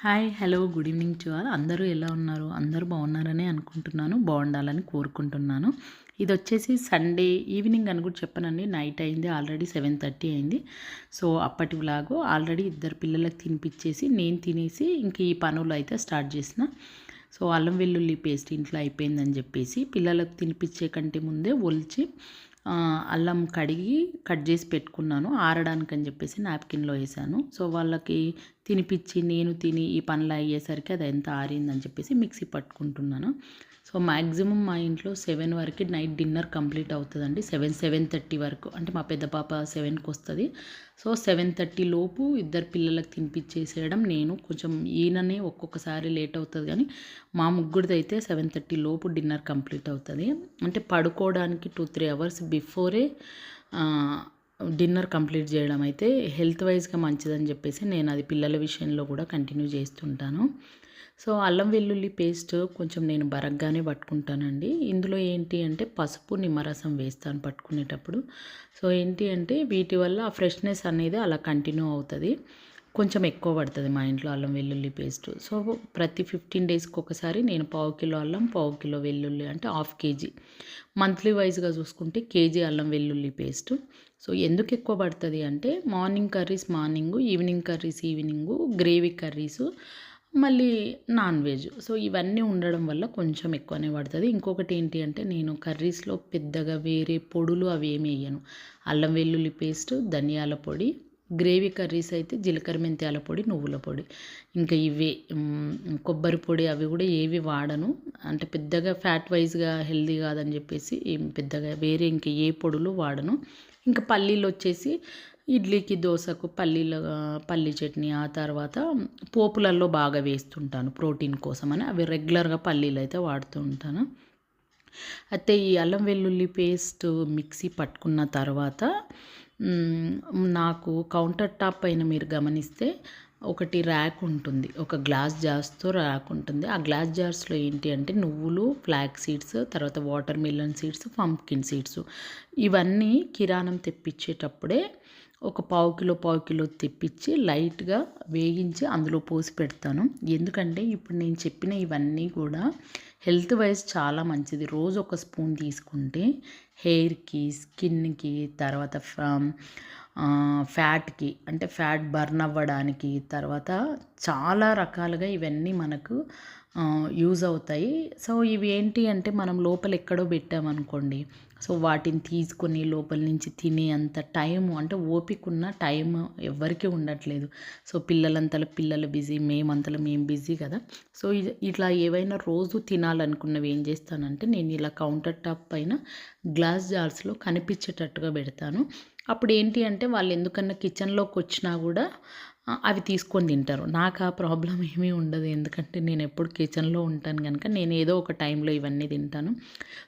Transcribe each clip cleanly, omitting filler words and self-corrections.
Hi hello good evening to all. అందరూ ఎలా ఉన్నారు? అందరూ బాగున్నారని అనుకుంటున్నాను, బాగుండాలని కోరుకుంటున్నాను. ఇది వచ్చేసి సండే ఈవినింగ్ అని కూడా చెప్పనండి, నైట్ అయింది, ఆల్రెడీ 7:30 అయింది. సో అప్పటి వ్లాగు ఆల్రెడీ ఇద్దరు పిల్లలకు తినిపించేసి నేను తినేసి ఇంక ఈ పనులు అయితే స్టార్ట్ చేసిన. సో అల్లం వెల్లుల్లి పేస్ట్ ఇంట్లో అయిపోయిందని చెప్పేసి పిల్లలకు తినిపించే కంటే ముందే ఒలిచి అల్లం కడిగి కట్ చేసి పెట్టుకున్నాను, ఆరడానికని చెప్పేసి నాప్కిన్లో వేసాను. సో వాళ్ళకి తినిపించి నేను తిని ఈ పనులు అయ్యేసరికి అది ఎంత ఆరిందని చెప్పేసి మిక్సీ పట్టుకుంటున్నాను. సో మ్యాక్సిమం మా ఇంట్లో 7 వరకు నైట్ డిన్నర్ కంప్లీట్ అవుతుందండి. 7:30 వరకు, అంటే మా పెద్ద పాప 7కి వస్తుంది. సో 7:30 లోపు ఇద్దరు పిల్లలకు తినిపించేసేయడం. నేను కొంచెం ఈయననే ఒక్కొక్కసారి లేట్ అవుతుంది, కానీ మా ముగ్గురిది అయితే 7:30 లోపు డిన్నర్ కంప్లీట్ అవుతుంది. అంటే పడుకోవడానికి 2-3 అవర్స్ బిఫోరే డిన్నర్ కంప్లీట్ చేయడం అయితే హెల్త్ వైజ్గా మంచిదని చెప్పేసి నేను అది పిల్లల విషయంలో కూడా కంటిన్యూ చేస్తుంటాను. సో అల్లం వెల్లుల్లి పేస్ట్ కొంచెం నేను బరగ్గానే పట్టుకుంటానండి. ఇందులో ఏంటి అంటే పసుపు నిమ్మరసం వేస్తాను పట్టుకునేటప్పుడు. సో ఏంటి అంటే వీటి వల్ల ఆ ఫ్రెష్నెస్ అనేది అలా కంటిన్యూ అవుతుంది. కొంచెం ఎక్కువ పడుతుంది మా ఇంట్లో అల్లం వెల్లుల్లి పేస్ట్. సో ప్రతి 15 డేస్కి ఒకసారి నేను 1/2 కిలో అల్లం, 1/2 కిలో వెల్లుల్లి, అంటే 1/2 కేజీ, మంత్లీ వైజ్గా చూసుకుంటే కేజీ అల్లం వెల్లుల్లి పేస్ట్. సో ఎందుకు ఎక్కువ పడుతుంది అంటే morning curries morning, evening curries evening, gravy curries, మళ్ళీ నాన్ వెజ్. సో ఇవన్నీ ఉండడం వల్ల కొంచెం ఎక్కువనే పడుతుంది. ఇంకొకటి ఏంటి అంటే నేను కర్రీస్లో పెద్దగా వేరే పొడులు అవి ఏమి వేయను. అల్లం వెల్లుల్లి పేస్ట్, ధనియాల పొడి, గ్రేవీ కర్రీస్ అయితే జీలకర్ర మెంతాల పొడి, నువ్వుల పొడి, ఇంకా ఇవే. కొబ్బరి పొడి అవి కూడా ఏవి వాడను. అంటే పెద్దగా ఫ్యాట్ వైజ్గా హెల్దీ కాదని చెప్పేసి ఏం పెద్దగా వేరే ఇంకా ఏ పొడులు వాడను. ఇంకా పల్లీలు వచ్చేసి ఇడ్లీకి దోశకు పల్లీ చట్నీ, ఆ తర్వాత పోపులలో బాగా వేస్తుంటాను ప్రోటీన్ కోసమని. అవి రెగ్యులర్గా పల్లీలు అయితే వాడుతూ ఉంటాను. అయితే ఈ అల్లం వెల్లుల్లి పేస్ట్ మిక్సీ పట్టుకున్న తర్వాత నాకు కౌంటర్ టాప్ పైన మీరు గమనిస్తే ఒకటి ర్యాక్ ఉంటుంది, ఒక గ్లాస్ జార్స్తో ర్యాక్ ఉంటుంది. ఆ గ్లాస్ జార్స్లో ఏంటి అంటే నువ్వులు, ఫ్లాక్ సీడ్స్, తర్వాత water melon seeds, pumpkin seeds, ఇవన్నీ కిరాణం తెప్పించేటప్పుడే ఒక 1/2 కిలో తెప్పించి లైట్గా వేగించి అందులో పోసి పెడతాను. ఎందుకంటే ఇప్పుడు నేను చెప్పిన ఇవన్నీ కూడా హెల్త్ వైజ్ చాలా మంచిది. రోజు ఒక స్పూన్ తీసుకుంటే హెయిర్కి, స్కిన్కి, తర్వాత ఫ్యాట్కి, అంటే ఫ్యాట్ బర్న్ అవ్వడానికి, తర్వాత చాలా రకాలుగా ఇవన్నీ మనకు యూజ్ అవుతాయి. సో ఇవి ఏంటి అంటే మనం లోపల ఎక్కడో పెట్టామనుకోండి, సో వాటిని తీసుకొని లోపల నుంచి తినే అంత టైము, అంటే ఓపిక ఉన్న టైం ఎవ్వరికీ ఉండట్లేదు. సో పిల్లలు బిజీ, మేమంతలో మేము బిజీ కదా. సో ఇట్లా ఏవైనా రోజు తినాలనుకున్నవి ఏం చేస్తానంటే నేను ఇలా కౌంటర్ టాప్ పైన గ్లాస్ జార్స్లో కనిపించేటట్టుగా పెడతాను. అప్పుడు ఏంటి అంటే వాళ్ళు ఎందుకన్నా కిచెన్లోకి వచ్చినా కూడా అవి తీసుకొని తింటారు. నాకు ఆ ప్రాబ్లం ఏమీ ఉండదు, ఎందుకంటే నేను ఎప్పుడు కిచెన్లో ఉంటాను కనుక నేను ఏదో ఒక టైంలో ఇవన్నీ తింటాను.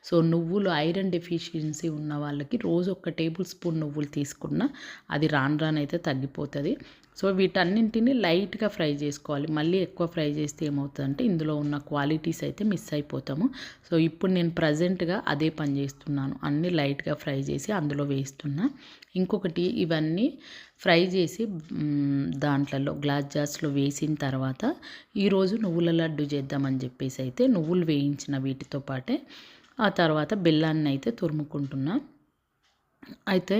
సో నువ్వులు ఐరన్ డెఫిషియన్సీ ఉన్న వాళ్ళకి రోజు ఒక టేబుల్ స్పూన్ నువ్వులు తీసుకున్నా అది రానైతే తగ్గిపోతుంది. సో వీటన్నింటినీ లైట్గా ఫ్రై చేసుకోవాలి. మళ్ళీ ఎక్కువ ఫ్రై చేస్తే ఏమవుతుందంటే ఇందులో ఉన్న క్వాలిటీస్ అయితే మిస్ అయిపోతాము. సో ఇప్పుడు నేను ప్రజెంట్గా అదే పని చేస్తున్నాను, అన్నీ లైట్గా ఫ్రై చేసి అందులో వేస్తున్నా. ఇంకొకటి ఇవన్నీ ఫ్రై చేసి దాంట్లలో గ్లాస్ జార్స్లో వేసిన తర్వాత ఈరోజు నువ్వుల లడ్డు చేద్దామని చెప్పేసి అయితే నువ్వులు వేయించిన వీటితో పాటే ఆ తర్వాత బెల్లాన్ని అయితే తురుముకుంటున్నా. అయితే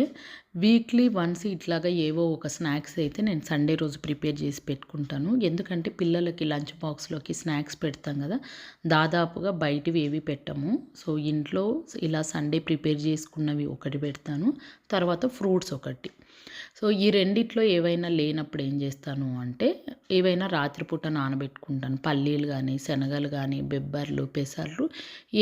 వీక్లీ వన్స్ ఇట్లాగా ఏవో ఒక స్నాక్స్ అయితే నేను సండే రోజు ప్రిపేర్ చేసి పెట్టుకుంటాను. ఎందుకంటే పిల్లలకి లంచ్ బాక్స్లోకి స్నాక్స్ పెడతాం కదా, దాదాపుగా బయటివి ఏవి పెట్టము. సో ఇంట్లో ఇలా సండే ప్రిపేర్ చేసుకున్నవి ఒకటి పెడతాను, తర్వాత ఫ్రూట్స్ ఒకటి. సో ఈ రెండిట్లో ఏవైనా లేనప్పుడు ఏం చేస్తాను అంటే ఏవైనా రాత్రిపూట నానబెట్టుకుంటాను. పల్లీలు కానీ, శనగలు కానీ, బెబ్బర్లు, పెసర్లు,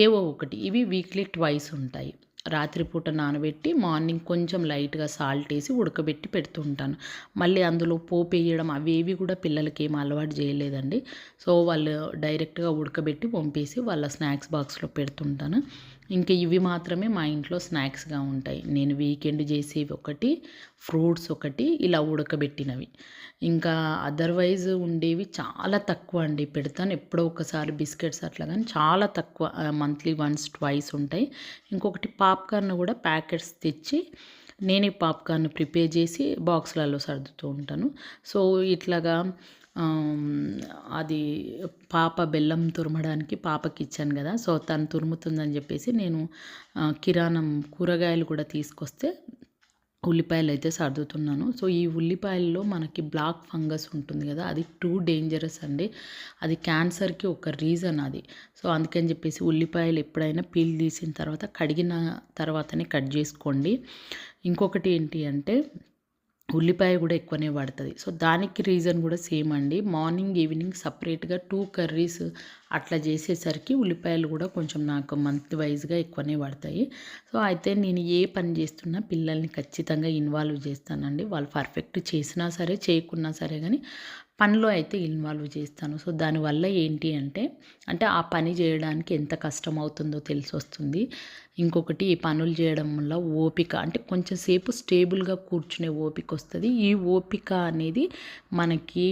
ఏవో ఒకటి. ఇవి వీక్లీ ట్వైస్ ఉంటాయి. రాత్రిపూట నానబెట్టి మార్నింగ్ కొంచెం లైట్గా సాల్ట్ వేసి ఉడకబెట్టి పెడుతుంటాను. మళ్ళీ అందులో పోపు వేయడం అవేవి కూడా పిల్లలకి ఏం అలవాటు చేయలేదండి. సో వాళ్ళు డైరెక్ట్గా ఉడకబెట్టి పంపేసి వాళ్ళ స్నాక్స్ బాక్స్లో పెడుతుంటాను. ఇంకా ఇవి మాత్రమే మా ఇంట్లో స్నాక్స్గా ఉంటాయి. నేను వీకెండ్ చేసేవి ఒకటి, ఫ్రూట్స్ ఒకటి, ఇలా ఉడకబెట్టినవి. ఇంకా అదర్వైజ్ ఉండేవి చాలా తక్కువ అండి. పెడతాను ఎప్పుడో ఒకసారి బిస్కెట్స్ అట్లా, కానీ చాలా తక్కువ. మంత్లీ వన్స్ ట్వైస్ ఉంటాయి. ఇంకొకటి పాప్కార్న్ కూడా ప్యాకెట్స్ తెచ్చి నేనే పాప్కార్న్ ప్రిపేర్ చేసి బాక్స్లలో సర్దుతూ ఉంటాను. సో ఇట్లాగా అది పాప బెల్లం తురమడానికి పాపకి ఇచ్చాను కదా, సో తను తురుముతుందని చెప్పేసి నేను కిరాణం కూరగాయలు కూడా తీసుకొస్తే ఉల్లిపాయలు అయితే సర్దుతున్నాను. సో ఈ ఉల్లిపాయల్లో మనకి బ్లాక్ ఫంగస్ ఉంటుంది కదా, అది టూ డేంజరస్ అండి. అది క్యాన్సర్కి ఒక రీజన్ అది. సో అందుకని చెప్పేసి ఉల్లిపాయలు ఎప్పుడైనా పీల్ తీసిన తర్వాత కడిగిన తర్వాతనే కట్ చేసుకోండి. ఇంకొకటి ఏంటి అంటే ఉల్లిపాయ కూడా ఎక్కువనే పడుతుంది. సో దానికి రీజన్ కూడా సేమ్ అండి. మార్నింగ్ ఈవినింగ్ సపరేట్గా 2 కర్రీస్ అట్లా చేసేసరికి ఉల్లిపాయలు కూడా కొంచెం నాకు మంత్ వైజ్గా ఎక్కువనే పడతాయి. సో అయితే నేను ఏ పని చేస్తున్నా పిల్లల్ని ఖచ్చితంగా ఇన్వాల్వ్ చేస్తానండి. వాళ్ళు పర్ఫెక్ట్ చేసినా సరే చేయకున్నా సరే కానీ పనిలో అయితే ఇన్వాల్వ్ చేస్తాను. సో దానివల్ల ఏంటి అంటే ఆ పని చేయడానికి ఎంత కష్టం అవుతుందో తెలిసొస్తుంది. ఇంకొకటి ఈ పనులు చేయడం వల్ల ఓపిక, అంటే కొంచెం సేపు స్టేబుల్గా కూర్చునే ఓపిక వస్తుంది. ఈ ఓపిక అనేది మనకి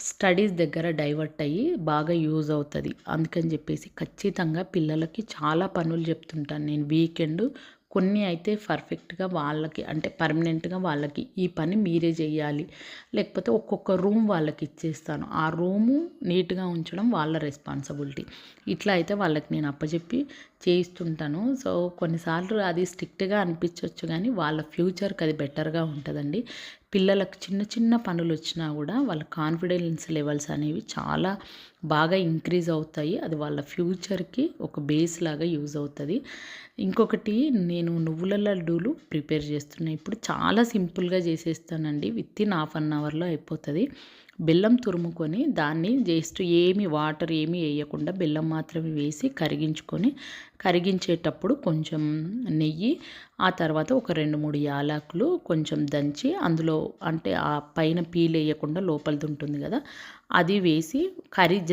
స్టడీస్ దగ్గర డైవర్ట్ అయ్యి బాగా యూజ్ అవుతుంది. అందుకని చెప్పేసి ఖచ్చితంగా పిల్లలకి చాలా పనులు చెప్తుంటాను నేను. వీకెండ్ కొన్ని అయితే పర్ఫెక్ట్గా వాళ్ళకి, అంటే పర్మనెంట్గా వాళ్ళకి ఈ పని మీరే చేయాలి, లేకపోతే ఒక్కొక్క రూమ్ వాళ్ళకి ఇచ్చేస్తాను. ఆ రూము నీట్గా ఉంచడం వాళ్ళ రెస్పాన్సిబిలిటీ. ఇట్లా అయితే వాళ్ళకి నేను అప్పచెప్పి చేయిస్తుంటాను. సో కొన్నిసార్లు అది స్ట్రిక్ట్గా అనిపించవచ్చు కానీ వాళ్ళ ఫ్యూచర్కి అది బెటర్గా ఉంటుందండి. పిల్లలకు చిన్న చిన్న పనులు వచ్చినా కూడా వాళ్ళ కాన్ఫిడెన్స్ లెవెల్స్ అనేవి చాలా బాగా ఇంక్రీజ్ అవుతాయి. అది వాళ్ళ ఫ్యూచర్కి ఒక బేస్ లాగా యూజ్ అవుతుంది. ఇంకొకటి, నేను నువ్వుల లడ్డూలు ప్రిపేర్ చేస్తున్నా ఇప్పుడు. చాలా సింపుల్గా చేసేస్తానండి, వితిన్ హాఫ్ అన్ అవర్లో అయిపోతుంది. బెల్లం తురుముకొని దాన్ని జస్ట్ వాటర్ ఏమీ వేయకుండా బెల్లం మాత్రమే వేసి కరిగించేటప్పుడు కొంచెం నెయ్యి, ఆ తర్వాత ఒక 2-3 యాలకులు కొంచెం దంచి అందులో, అంటే ఆ పైన పీల్ వేయకుండా లోపలిది ఉంటుంది కదా, అది వేసి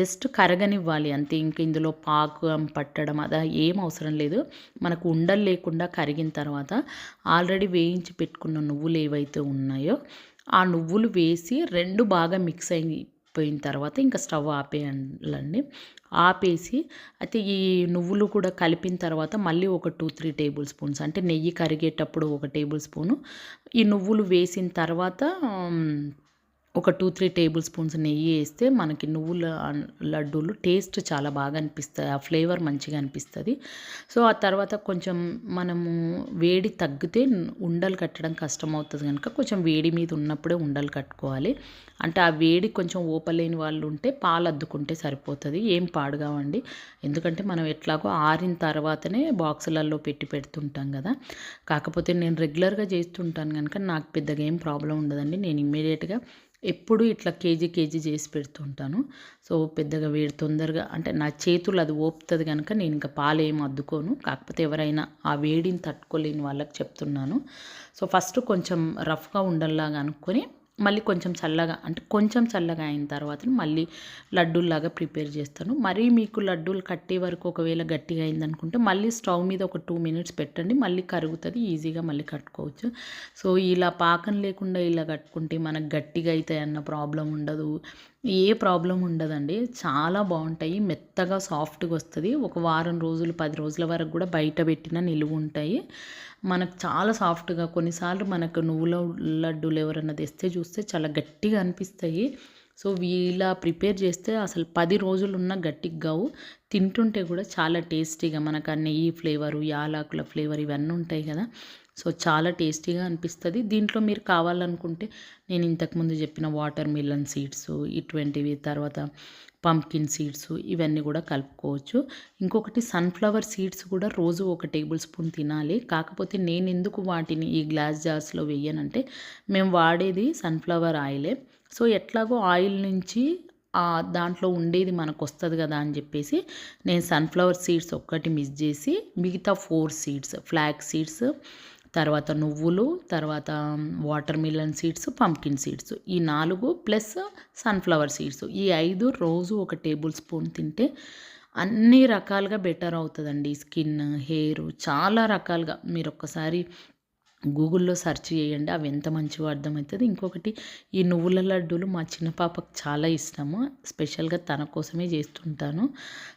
జస్ట్ కరగనివ్వాలి అంతే. ఇంక ఇందులో పాకు పట్టడం అదా ఏం అవసరం లేదు. మనకు ఉండలు లేకుండా కరిగిన తర్వాత ఆల్రెడీ వేయించి పెట్టుకున్న నువ్వులు ఏవైతే ఉన్నాయో ఆ నువ్వులు వేసి 2 బాగా మిక్స్ అయిపోయిన తర్వాత ఇంకా స్టవ్ ఆపేయాలండి. ఆపేసి అయితే ఈ నువ్వులు కూడా కలిపిన తర్వాత మళ్ళీ ఒక 2-3 టేబుల్ స్పూన్స్, అంటే నెయ్యి కరిగేటప్పుడు 1 టేబుల్ స్పూను, ఈ నువ్వులు వేసిన తర్వాత ఒక 2-3 టేబుల్ స్పూన్స్ నెయ్యి వేస్తే మనకి నువ్వుల లడ్డూలు టేస్ట్ చాలా బాగా అనిపిస్తాయి, ఆ ఫ్లేవర్ మంచిగా అనిపిస్తుంది. సో ఆ తర్వాత కొంచెం మనము వేడి తగ్గితే ఉండలు కట్టడం కష్టమవుతుంది కనుక కొంచెం వేడి మీద ఉన్నప్పుడే ఉండలు కట్టుకోవాలి. అంటే ఆ వేడి కొంచెం ఓపలేని వాళ్ళు ఉంటే పాలు అద్దుకుంటే సరిపోతుంది, ఏం పాడుగావండి. ఎందుకంటే మనం ఎట్లాగో ఆరిన తర్వాతనే బాక్సులలో పెట్టి పెడుతుంటాం కదా. కాకపోతే నేను రెగ్యులర్గా చేస్తుంటాను కనుక నాకు పెద్దగా ఏం ప్రాబ్లం ఉండదండి. నేను ఇమ్మీడియట్గా ఎప్పుడు ఇట్లా కేజీ చేసి పెడుతుంటాను. సో పెద్దగా వేడి తొందరగా, అంటే నా చేతులు అది ఓపుతుంది కనుక నేను ఇంకా పాలు ఏం అద్దుకోను. కాకపోతే ఎవరైనా ఆ వేడిని తట్టుకోలేని వాళ్ళకి చెప్తున్నాను. సో ఫస్ట్ కొంచెం రఫ్గా ఉండల్లాగా అనుకొని మళ్ళీ కొంచెం చల్లగా, అంటే కొంచెం చల్లగా అయిన తర్వాత మళ్ళీ లడ్డూల్లాగా ప్రిపేర్ చేస్తాను. మరీ మీకు లడ్డూలు కట్టే వరకు ఒకవేళ గట్టిగా అయిందనుకుంటే మళ్ళీ స్టవ్ మీద ఒక 2 మినిట్స్ పెట్టండి, మళ్ళీ కరుగుతుంది, ఈజీగా మళ్ళీ కట్టుకోవచ్చు. సో ఇలా పాకం లేకుండా ఇలా కట్టుకుంటే మనకు గట్టిగా అవుతాయి అన్న ప్రాబ్లం ఉండదు, ఏ ప్రాబ్లం ఉండదండి. చాలా బాగుంటాయి, మెత్తగా సాఫ్ట్గా వస్తుంది. ఒక వారం రోజులు 10 రోజుల వరకు కూడా బయట పెట్టినా నిలువ ఉంటాయి. మనకు చాలా సాఫ్ట్గా, కొన్నిసార్లు మనకు నువ్వుల లడ్డూలు ఎవరన్నా తెస్తే చూస్తే చాలా గట్టిగా అనిపిస్తాయి. సో ఇలా ప్రిపేర్ చేస్తే అసలు 10 రోజులున్న గట్టిగా కావు, తింటుంటే కూడా చాలా టేస్టీగా, మనకు ఆ నెయ్యి ఫ్లేవరు, యాలకుల ఫ్లేవర్ ఇవన్నీ ఉంటాయి కదా. సో చాలా టేస్టీగా అనిపిస్తుంది. దీంట్లో మీరు కావాలనుకుంటే నేను ఇంతకుముందు చెప్పిన వాటర్ మిలన్ సీడ్స్ ఇటువంటివి, తర్వాత పంప్కిన్ సీడ్స్ ఇవన్నీ కూడా కలుపుకోవచ్చు. ఇంకొకటి సన్ఫ్లవర్ సీడ్స్ కూడా రోజు 1 టేబుల్ స్పూన్ తినాలి. కాకపోతే నేను ఎందుకు వాటిని ఈ గ్లాస్ జార్స్లో వేయనంటే మేము వాడేది సన్ఫ్లవర్ ఆయిలే. సో ఎట్లాగో ఆయిల్ నుంచి దాంట్లో ఉండేది మనకు వస్తుంది కదా అని చెప్పేసి నేను సన్ఫ్లవర్ సీడ్స్ ఒక్కటి మిస్ చేసి మిగతా 4 సీడ్స్, ఫ్లాక్స్ సీడ్స్, తర్వాత నువ్వులు, తర్వాత water melon seeds, pumpkin seeds, ఈ 4 ప్లస్ సన్ఫ్లవర్ సీడ్స్, ఈ 5 రోజు 1 టేబుల్ స్పూన్ తింటే అన్ని రకాలుగా బెటర్ అవుతుందండి. స్కిన్, హెయిర్ చాలా రకాలుగా. మీరు ఒక్కసారి గూగుల్లో సెర్చ్ చేయండి, అవి ఎంత మంచిగా అర్థమవుతుంది. ఇంకొకటి, ఈ నువ్వుల లడ్డూలు మా చిన్న పాపకు చాలా ఇష్టము, స్పెషల్గా తన కోసమే చేస్తుంటాను.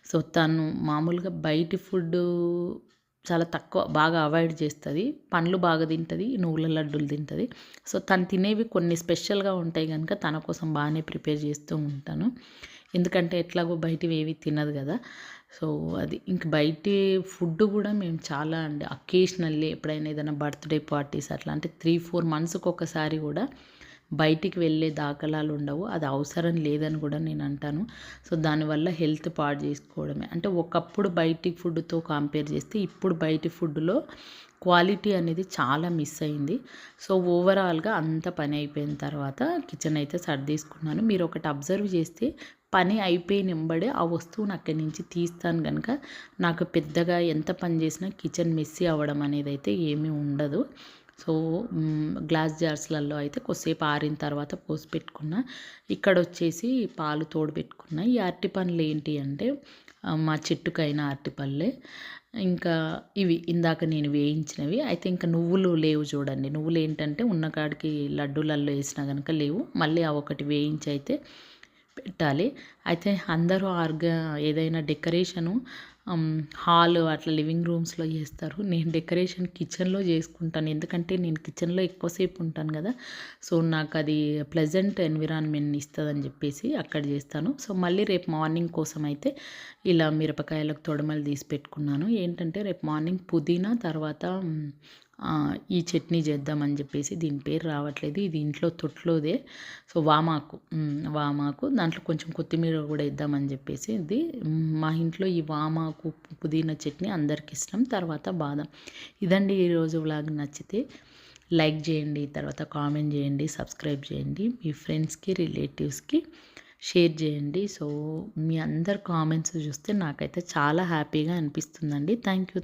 సో తను మామూలుగా బయటి ఫుడ్ చాలా తక్కువ, బాగా అవాయిడ్ చేస్తుంది. పండ్లు బాగా తింటుంది, నువ్వుల లడ్డూలు తింటుంది. సో తను తినేవి కొన్ని స్పెషల్గా ఉంటాయి కనుక తన కోసం బాగానే ప్రిపేర్ చేస్తూ ఉంటాను. ఎందుకంటే ఎట్లాగో బయటివి ఏవి తినదు కదా. సో అది ఇంక బయటి ఫుడ్ కూడా మేము చాలా అండి అకేషనల్లీ ఎప్పుడైనా ఏదైనా బర్త్డే పార్టీస్ అట్లా అంటే 3-4 మంత్స్కి ఒకసారి కూడా బయటికి వెళ్ళే దాఖలాలు ఉండవు. అది అవసరం లేదని కూడా నేను అంటాను. సో దానివల్ల హెల్త్ పాడు చేసుకోవడమే. అంటే ఒకప్పుడు బయటి ఫుడ్తో కంపేర్ చేస్తే ఇప్పుడు బయటి ఫుడ్లో క్వాలిటీ అనేది చాలా మిస్ అయింది. సో ఓవరాల్గా అంత పని అయిపోయిన తర్వాత కిచెన్ అయితే సర్దేసుకున్నాను. మీరు ఒకటి అబ్జర్వ్ చేస్తే పని అయిపోయిన వెంబడే ఆ వస్తువుని అక్కడి నుంచి తీస్తాను కనుక నాకు పెద్దగా ఎంత పని చేసినా కిచెన్ మెస్సీ అవ్వడం అనేది అయితే ఏమీ ఉండదు. సో గ్లాస్ జార్స్లలో అయితే కొద్దిసేపు ఆరిన తర్వాత పోసి పెట్టుకున్నా. ఇక్కడ వచ్చేసి పాలు తోడు పెట్టుకున్నా. ఈ అరటి పండ్లు ఏంటి అంటే మా చెట్టుకైన అరటిపళ్ళే. ఇంకా ఇవి ఇందాక నేను వేయించినవి. అయితే ఇంకా నువ్వులు లేవు చూడండి. నువ్వులు ఏంటంటే ఉన్న కాడికి లడ్డూలల్లో వేసినా కనుక లేవు. మళ్ళీ ఆ ఒకటి వేయించి అయితే పెట్టాలి. అయితే అందరూ ఏదైనా డెకరేషను హాల్ అట్లా లివింగ్ రూమ్స్లో చేస్తారు. నేను డెకరేషన్ కిచెన్లో చేసుకుంటాను. ఎందుకంటే నేను కిచెన్లో ఎక్కువసేపు ఉంటాను కదా. సో నాకు అది ప్లెజెంట్ ఎన్విరాన్మెంట్ని ఇస్తుందని చెప్పేసి అక్కడ చేస్తాను. సో మళ్ళీ రేపు మార్నింగ్ కోసం అయితే ఇలా మిరపకాయలకు తొడమలు తీసి పెట్టుకున్నాను. ఏంటంటే రేపు మార్నింగ్ పుదీనా తర్వాత ఈ చట్నీ చేద్దామని చెప్పేసి దీని పేరు రావట్లేదు. ఇది ఇంట్లో తొట్లోదే. సో వామాకు దాంట్లో కొంచెం కొత్తిమీర కూడా ఇద్దామని చెప్పేసి ఇది మా ఇంట్లో ఈ వామాకు పుదీనా చట్నీ అందరికి ఇష్టం. తర్వాత బాదం. ఇదండి ఈరోజు వ్లాగ్. నచ్చితే లైక్ చేయండి, తర్వాత కామెంట్ చేయండి, సబ్స్క్రైబ్ చేయండి, మీ ఫ్రెండ్స్కి రిలేటివ్స్కి షేర్ చేయండి. సో మీ అందరు కామెంట్స్ చూస్తే నాకైతే చాలా హ్యాపీగా అనిపిస్తుందండి. Thank you.